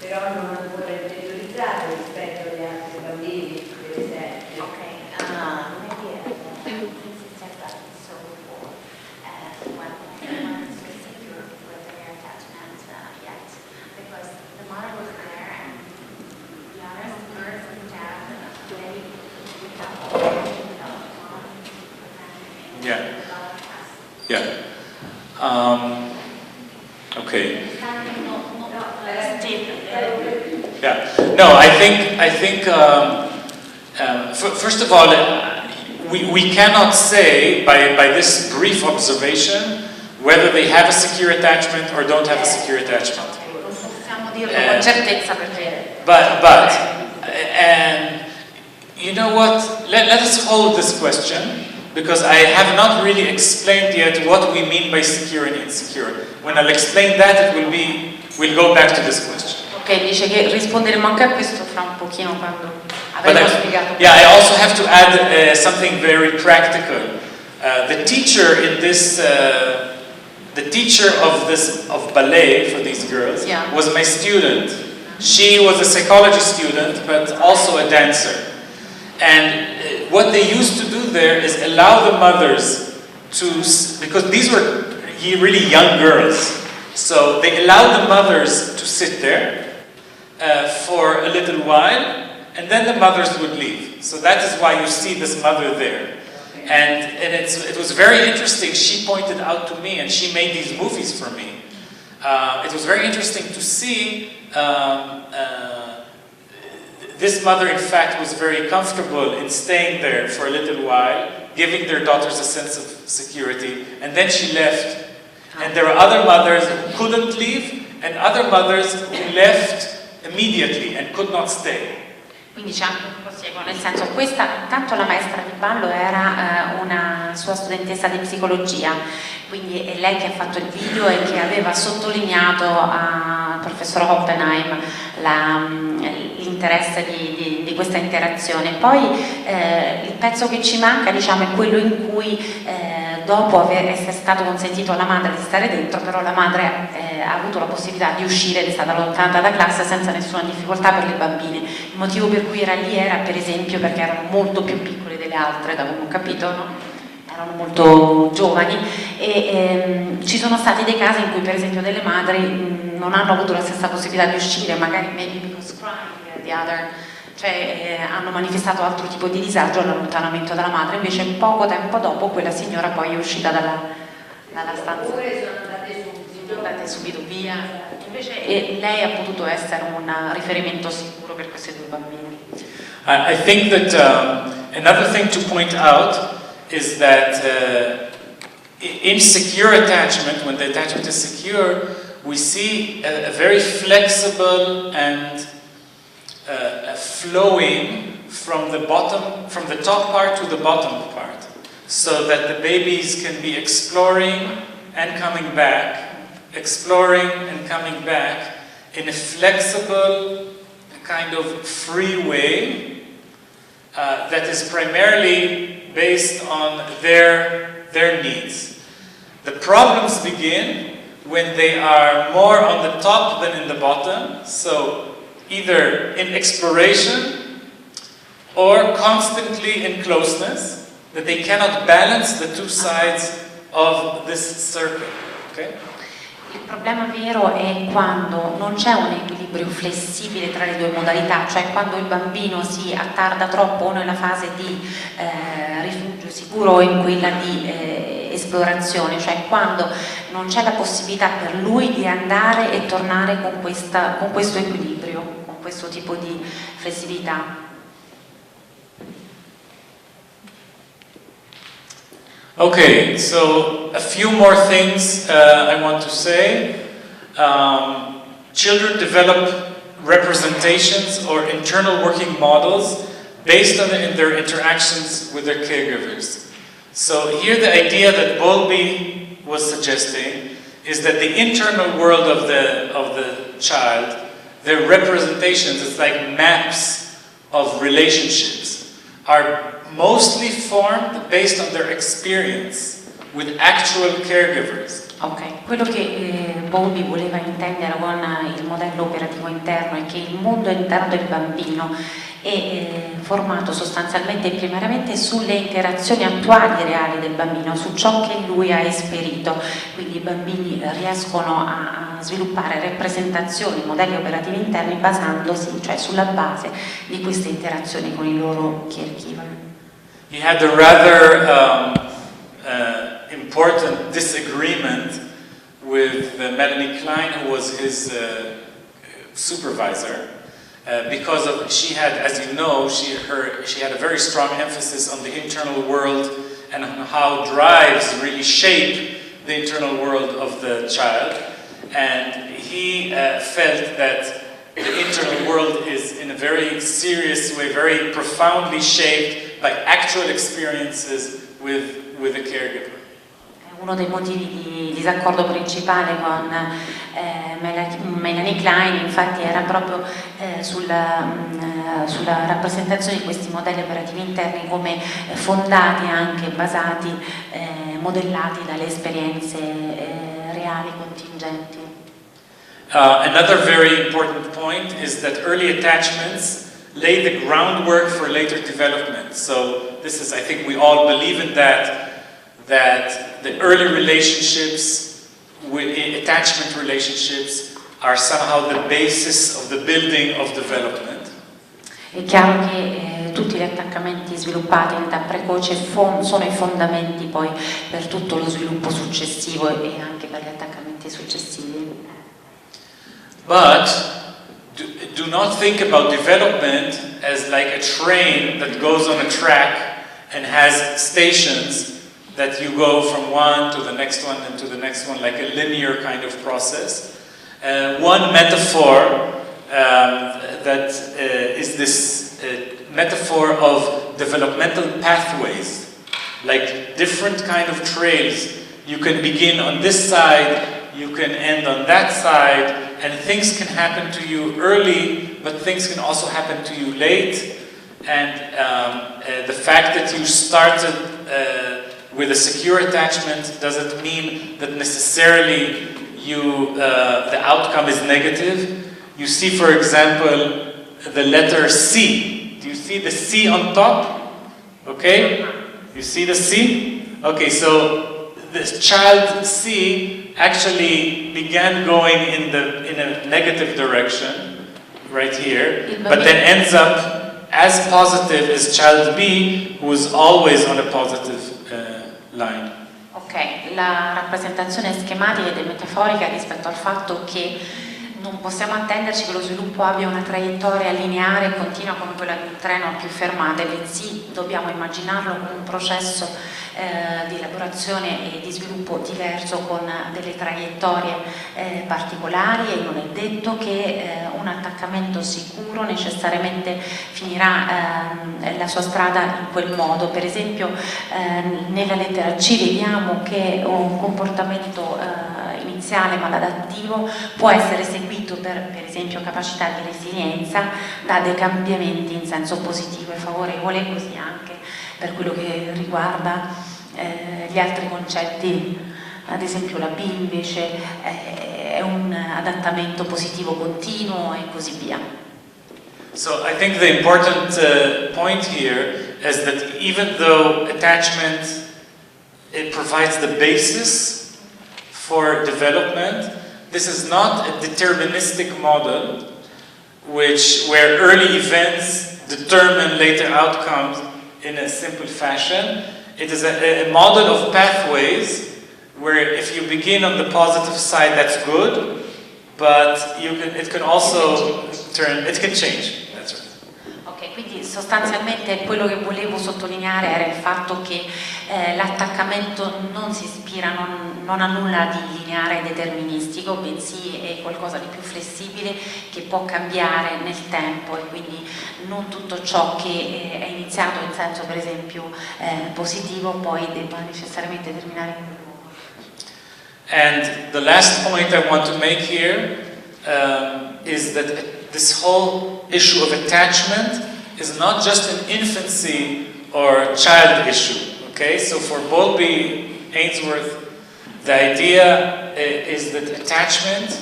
però non ancora interiorizzato rispetto agli altri bambini, per esempio. Ok, maybe this is just like so before, when one is secure with their attachment yet, because the mother was there and the others, the birds and the dad, they without mom, Yeah. Yeah. Okay. Yeah. No, I think. First of all, we cannot say by this brief observation whether they have a secure attachment or don't have a secure attachment. But and you know what? Let us hold this question, because I have not really explained yet what we mean by secure and insecure. When I'll explain that, we'll go back to this question. Ok, dice che risponderemo anche a questo fra un pochino quando avremo spiegato. Yeah, I also have to add something very practical. The teacher in this, the teacher of ballet for these girls was my student. She was a psychology student, but also a dancer. And what they used to do there is allow the mothers to, because these were really young girls, so they allowed the mothers to sit there for a little while, and then the mothers would leave. So that is why you see this mother there. And it was very interesting. She pointed out to me, and she made these movies for me. It was very interesting to see. This mother, in fact, was very comfortable in staying there for a little while, giving their daughters a sense of security, and then she left. And there were other mothers who couldn't leave, and other mothers who left immediately and could not stay. Quindi c'è anche un proseguo, nel senso, questa intanto la maestra di ballo era una sua studentessa di psicologia, quindi è lei che ha fatto il video e che aveva sottolineato al professor Oppenheim l'interesse di questa interazione. Poi il pezzo che ci manca, diciamo, è quello in cui dopo essere stato consentito alla madre di stare dentro, però la madre ha avuto la possibilità di uscire ed è stata allontanata da classe senza nessuna difficoltà per le bambine. Il motivo per cui era lì era, per esempio, perché erano molto più piccole delle altre, da come ho capito, no? Erano molto giovani e ci sono stati dei casi in cui, per esempio, delle madri non hanno avuto la stessa possibilità di uscire, magari maybe because crying the other, cioè hanno manifestato altro tipo di disagio all'allontanamento dalla madre. Invece poco tempo dopo quella signora poi è uscita dalla stanza. Oppure sono andate subito via. Invece lei ha potuto essere un riferimento sicuro per queste due bambine. I think that another thing to point out is that in secure attachment, when the attachment is secure, we see a very flexible and flowing from the top part to the bottom part, so that the babies can be exploring and coming back, exploring and coming back in a flexible, kind of free way that is primarily based on their needs. The problems begin when they are more on the top than in the bottom, so either in exploration or constantly in closeness, that they cannot balance the two sides of this circle. Okay? Il problema vero è quando non c'è un equilibrio flessibile tra le due modalità, cioè quando il bambino si attarda troppo nella fase di rifugio sicuro o in quella di esplorazione, cioè quando non c'è la possibilità per lui di andare e tornare con questo equilibrio, con questo tipo di flessibilità. Okay, so a few more things I want to say. Children develop representations or internal working models based on their interactions with their caregivers. So here the idea that Bowlby was suggesting is that the internal world of the child, their representations, it's like maps of relationships, are mostly formed based on their experience with actual caregivers. Ok, quello che Bowlby voleva intendere con il modello operativo interno è che il mondo interno del bambino è formato sostanzialmente e primariamente sulle interazioni attuali e reali del bambino, su ciò che lui ha esperito, quindi i bambini riescono a sviluppare rappresentazioni, modelli operativi interni basandosi, cioè sulla base di queste interazioni con i loro caregiver. He had a rather important disagreement with Melanie Klein, who was his supervisor, because she had, as you know, she had a very strong emphasis on the internal world and on how drives really shape the internal world of the child, and he felt that the internal world is in a very serious way, very profoundly shaped by actual experiences with a caregiver. Uno dei motivi di disaccordo principale con Melanie Klein infatti era proprio sulla rappresentazione di questi modelli operativi interni come fondati anche, basati, modellati dalle esperienze reali contingenti. Another very important point is that early attachments lay the groundwork for later development. So this is, I think we all believe in that the early relationships, attachment relationships, are somehow the basis of the building of development. È chiaro che tutti gli attaccamenti sviluppati in età precoce sono i fondamenti poi per tutto lo sviluppo successivo e anche per gli attaccamenti successivi. But do not think about development as like a train that goes on a track and has stations that you go from one to the next one and to the next one, like a linear kind of process. One metaphor that is this metaphor of developmental pathways, like different kind of trails. You can begin on this side, you can end on that side, and things can happen to you early, but things can also happen to you late. And the fact that you started with a secure attachment doesn't mean that necessarily the outcome is negative. You see, for example, the letter C. Do you see the C on top? Okay? You see the C? Okay, so this child C actually began going in a negative direction, right here, but then ends up as positive as child B, who is always on a positive line. Ok, la rappresentazione schematica ed metaforica rispetto al fatto che non possiamo attenderci che lo sviluppo abbia una traiettoria lineare e continua come quella di un treno a più fermate, bensì dobbiamo immaginarlo come un processo di elaborazione e di sviluppo diverso con delle traiettorie particolari, e non è detto che un attaccamento sicuro necessariamente finirà la sua strada in quel modo. Per esempio nella lettera C vediamo che un comportamento iniziale maladattivo può essere seguito per esempio capacità di resilienza da dei cambiamenti in senso positivo e favorevole, così anche per quello che riguarda gli altri concetti. Ad esempio la B invece è un adattamento positivo continuo e così via. So I think the important point here is that even though attachment it provides the basis for development, this is not a deterministic model where early events determine later outcomes in a simple fashion. It is a model of pathways where if you begin on the positive side, that's good, but it can also it can change. That's right. Ok, quindi sostanzialmente quello che volevo sottolineare era il fatto che l'attaccamento non si ispira, non ha nulla di lineare e deterministico, bensì è qualcosa di più flessibile che può cambiare nel tempo, e quindi non tutto ciò che è iniziato in senso per esempio positivo poi debba necessariamente terminare in quel modo. And the last point I want to make here is that this whole issue of attachment is not just an infancy or child issue. Okay, so for Bowlby, Ainsworth, The idea is that attachment,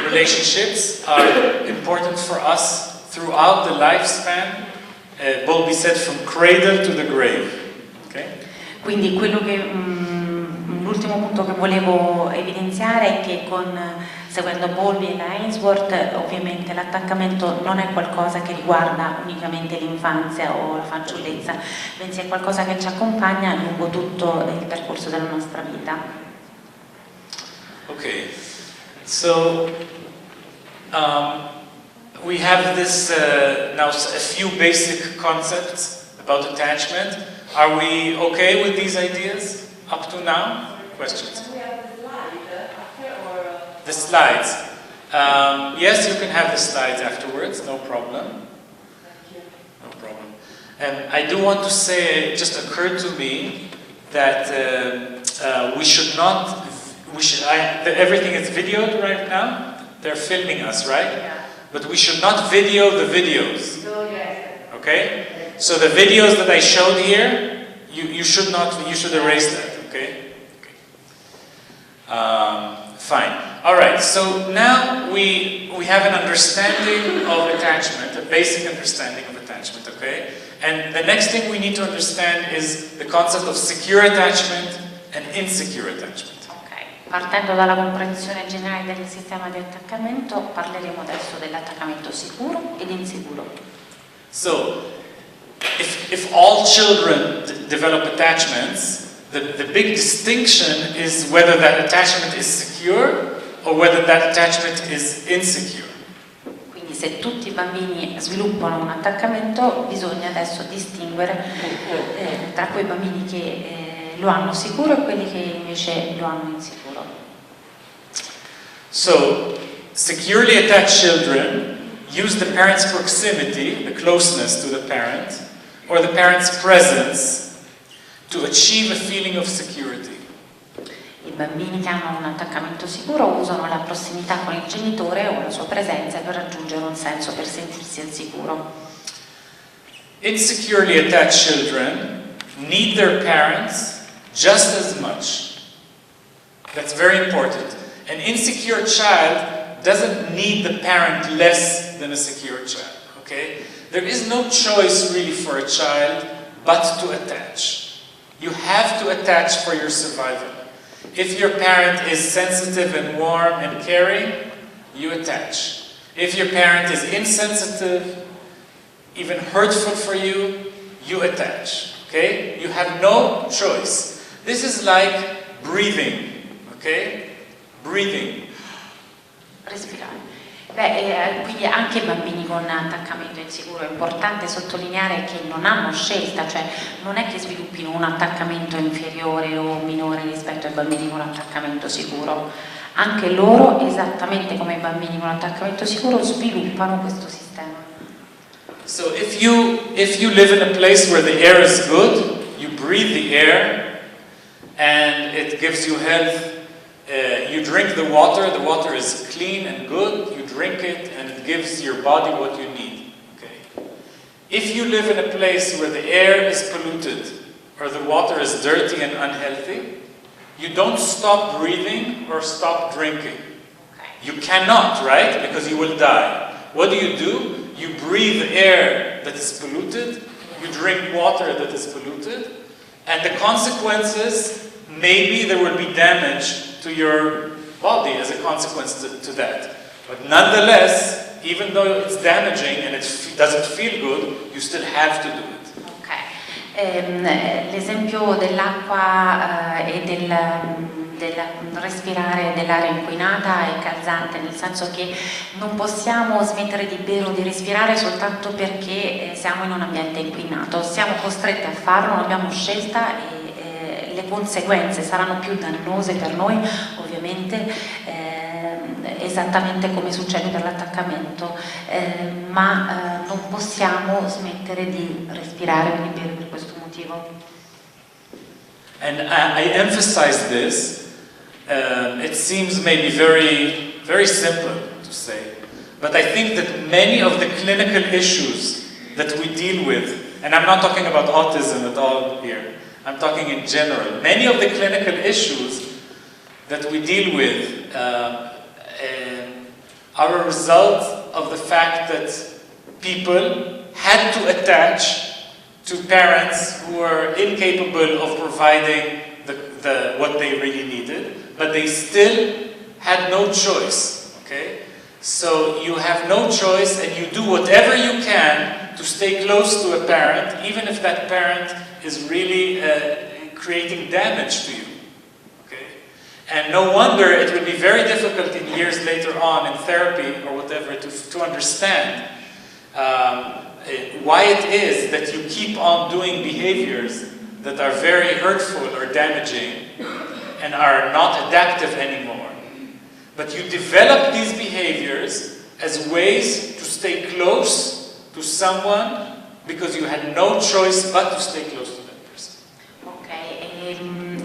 relationships are important for us throughout the lifespan. Bowlby said from cradle to the grave. Okay? Quindi l'ultimo punto che volevo evidenziare è che seguendo Bowlby e Ainsworth, ovviamente l'attaccamento non è qualcosa che riguarda unicamente l'infanzia o la fanciullezza, bensì è qualcosa che ci accompagna lungo tutto il percorso della nostra vita. Okay, so we have this now a few basic concepts about attachment. Are we okay with these ideas up to now? Questions? Can we have the slide after or? The slides. Yes, you can have the slides afterwards, no problem. Thank you. No problem. And I do want to say, it just occurred to me that we should not, everything is videoed right now. They're filming us, right? Yeah. But we should not video the videos. So yes. Okay? So the videos that I showed here, you should erase that, okay? Fine. Alright, so now we have an understanding of attachment, a basic understanding of attachment, okay? And the next thing we need to understand is the concept of secure attachment and insecure attachment. Partendo dalla comprensione generale del sistema di attaccamento, parleremo adesso dell'attaccamento sicuro ed insicuro. So, if all children develop attachments, the big distinction is whether that attachment is secure or whether that attachment is insecure. Quindi se tutti i bambini sviluppano un attaccamento, bisogna adesso distinguere tra quei bambini che lo hanno sicuro e quelli che invece lo hanno insicuro. So, securely attached children use the parent's proximity, the closeness to the parent, or the parent's presence to achieve a feeling of security. I bambini che hanno un attaccamento sicuro usano la prossimità con il genitore o la sua presenza per raggiungere un senso, per sentirsi al sicuro. Insecurely attached children need their parents just as much. That's very important. An insecure child doesn't need the parent less than a secure child, okay? There is no choice really for a child but to attach. You have to attach for your survival. If your parent is sensitive and warm and caring, you attach. If your parent is insensitive, even hurtful for you, you attach, okay? You have no choice. This is like breathing, okay? Breathing. Respirare. Quindi anche i bambini con attaccamento insicuro è importante sottolineare che non hanno scelta, cioè non è che sviluppino un attaccamento inferiore o minore rispetto ai bambini con attaccamento sicuro. Anche loro, esattamente come i bambini con attaccamento sicuro, sviluppano questo sistema. So if you live in a place where the air is good, you breathe the air and it gives you health. You drink the water is clean and good, you drink it and it gives your body what you need. Okay. If you live in a place where the air is polluted or the water is dirty and unhealthy, you don't stop breathing or stop drinking. You cannot, right? Because you will die. What do? You breathe air that is polluted, you drink water that is polluted, and the consequences, maybe there will be damage to your body as a consequence to that. But nonetheless, even though it's damaging and it doesn't feel good, you still have to do it. Okay. L'esempio dell'acqua e del respirare dell'aria inquinata è calzante, nel senso che non possiamo smettere di bere o di respirare soltanto perché siamo in un ambiente inquinato. Siamo costretti a farlo, non abbiamo scelta e le conseguenze saranno più dannose per noi, ovviamente, esattamente come succede per l'attaccamento, ma non possiamo smettere di respirare o di bere per questo motivo. And I emphasize this. It seems maybe very, very simple to say, but I think that many of the clinical issues that we deal with, and I'm not talking about autism at all here, I'm talking in general, many of the clinical issues that we deal with are a result of the fact that people had to attach to parents who were incapable of providing what they really needed, but they still had no choice, okay? So you have no choice and you do whatever you can to stay close to a parent, even if that parent is really creating damage to you, okay? And no wonder it would be very difficult in years later on in therapy or whatever to understand why it is that you keep on doing behaviors that are very hurtful or damaging and are not adaptive anymore. But you develop these behaviors as ways to stay close to someone because you had no choice but to stay close to that person. Ok, e il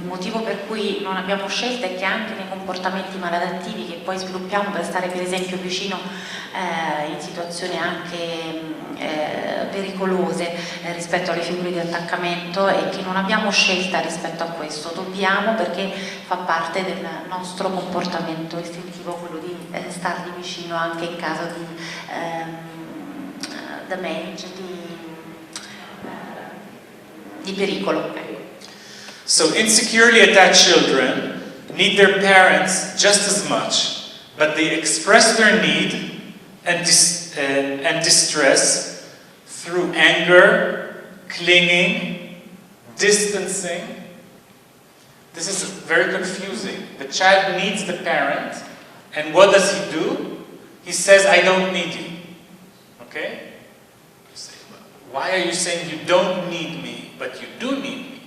motivo per cui non abbiamo scelta è che anche nei comportamenti maladattivi che poi sviluppiamo per stare per esempio vicino in situazioni anche pericolose rispetto alle figure di attaccamento, e che non abbiamo scelta rispetto a questo, dobbiamo, perché fa parte del nostro comportamento istintivo quello di stargli vicino anche in caso di damage, di pericolo. So insecurely attached children need their parents just as much, but they express their need and distress through anger, clinging, distancing. This is very confusing. The child needs the parent, and what does he do? He says, I don't need you. Okay? You say, well, why are you saying you don't need me, but you do need me?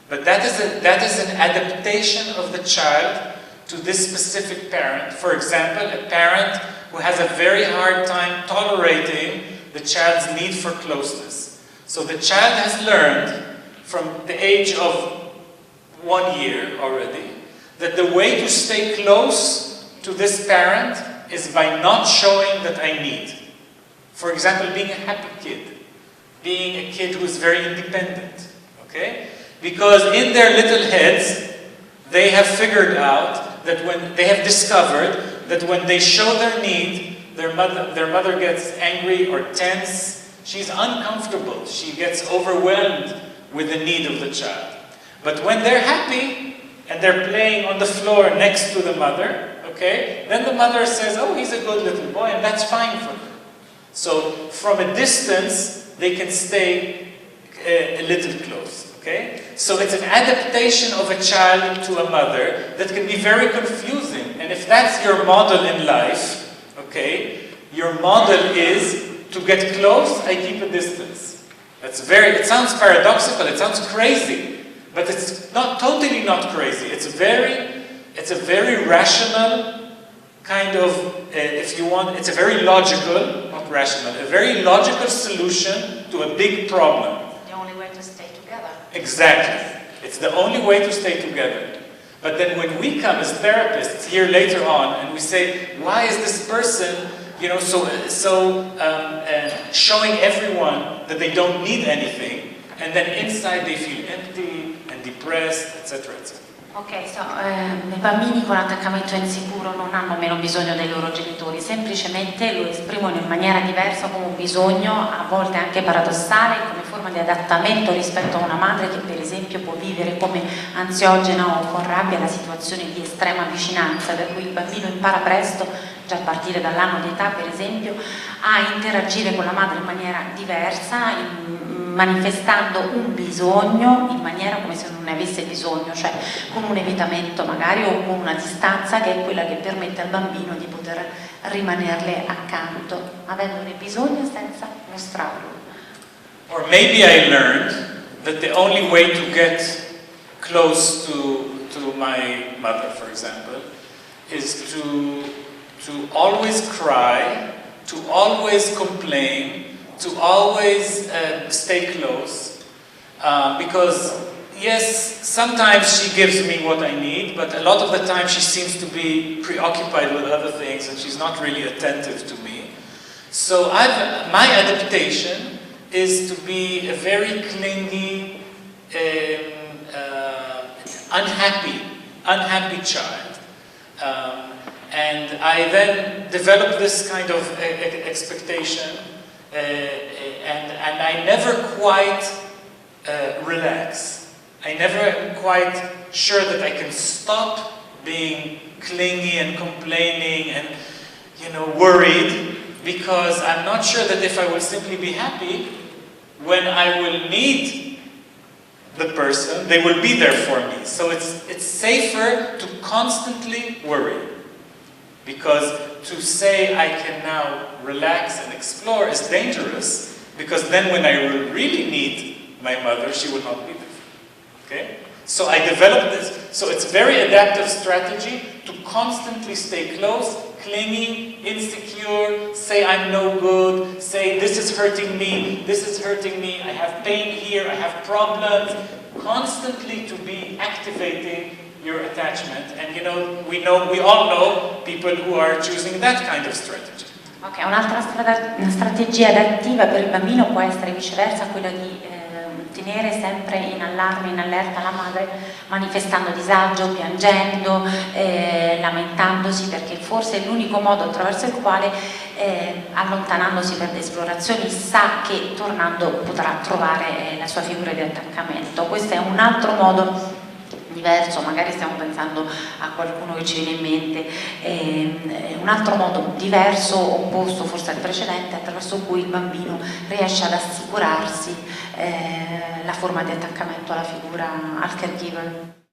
But that is an adaptation of the child to this specific parent. For example, a parent who has a very hard time tolerating the child's need for closeness. So the child has learned from the age of 1 year already that the way to stay close to this parent is by not showing that I need. For example, being a happy kid, being a kid who is very independent, okay? Because in their little heads, they have figured out that when they have discovered that when they show their need, their mother gets angry or tense. She's uncomfortable. She gets overwhelmed with the need of the child. But when they're happy and they're playing on the floor next to the mother, okay, then the mother says, oh, he's a good little boy, and that's fine for her. So from a distance, they can stay a little close. Okay? So it's an adaptation of a child to a mother that can be very confusing. And if that's your model in life, okay, your model is to get close, I keep a distance. It sounds paradoxical, it sounds crazy, but it's totally not crazy. It's a very rational kind of, if you want, it's a very logical, not rational, a very logical solution to a big problem. Exactly. It's the only way to stay together. But then when we come as therapists here later on and we say, why is this person, showing everyone that they don't need anything, and then inside they feel empty and depressed, etc., etc. Ok, i bambini con attaccamento insicuro non hanno meno bisogno dei loro genitori, semplicemente lo esprimono in maniera diversa come un bisogno, a volte anche paradossale, come forma di adattamento rispetto a una madre che per esempio può vivere come ansiogena o con rabbia la situazione di estrema vicinanza, per cui il bambino impara presto, già a partire dall'anno di età per esempio, a interagire con la madre in maniera diversa, manifestando un bisogno in maniera come se non ne avesse bisogno, cioè con un evitamento magari o con una distanza che è quella che permette al bambino di poter rimanerle accanto, avendone bisogno senza mostrarlo. Or maybe I learned that the only way to get close to my mother, for example, is to always cry, to always complain, to always stay close, because yes, sometimes she gives me what I need, but a lot of the time she seems to be preoccupied with other things and she's not really attentive to me. So my adaptation is to be a very clingy, unhappy child. And I then developed this kind of expectation, and I never quite relax. I never am quite sure that I can stop being clingy and complaining and, you know, worried, because I'm not sure that if I will simply be happy, when I will need the person, they will be there for me. So it's safer to constantly worry, because to say I can now relax and explore is dangerous, because then when I will really need my mother, she will not be there. Okay? So I developed this. So it's a very adaptive strategy to constantly stay close, clinging, insecure, say I'm no good, say this is hurting me, I have pain here, I have problems. Constantly to be activating your attachment. And you know, we all know people who are choosing that kind of strategy. Ok, un'altra strategia adattiva per il bambino può essere viceversa quella di tenere sempre in allarme, in allerta la madre, manifestando disagio, piangendo, lamentandosi, perché forse è l'unico modo attraverso il quale, allontanandosi per le esplorazioni, sa che tornando potrà trovare la sua figura di attaccamento. Questo è un altro modo diverso, magari stiamo pensando a qualcuno che ci viene in mente, un altro modo diverso, opposto forse al precedente, attraverso cui il bambino riesce ad assicurarsi la forma di attaccamento alla figura, al caregiver.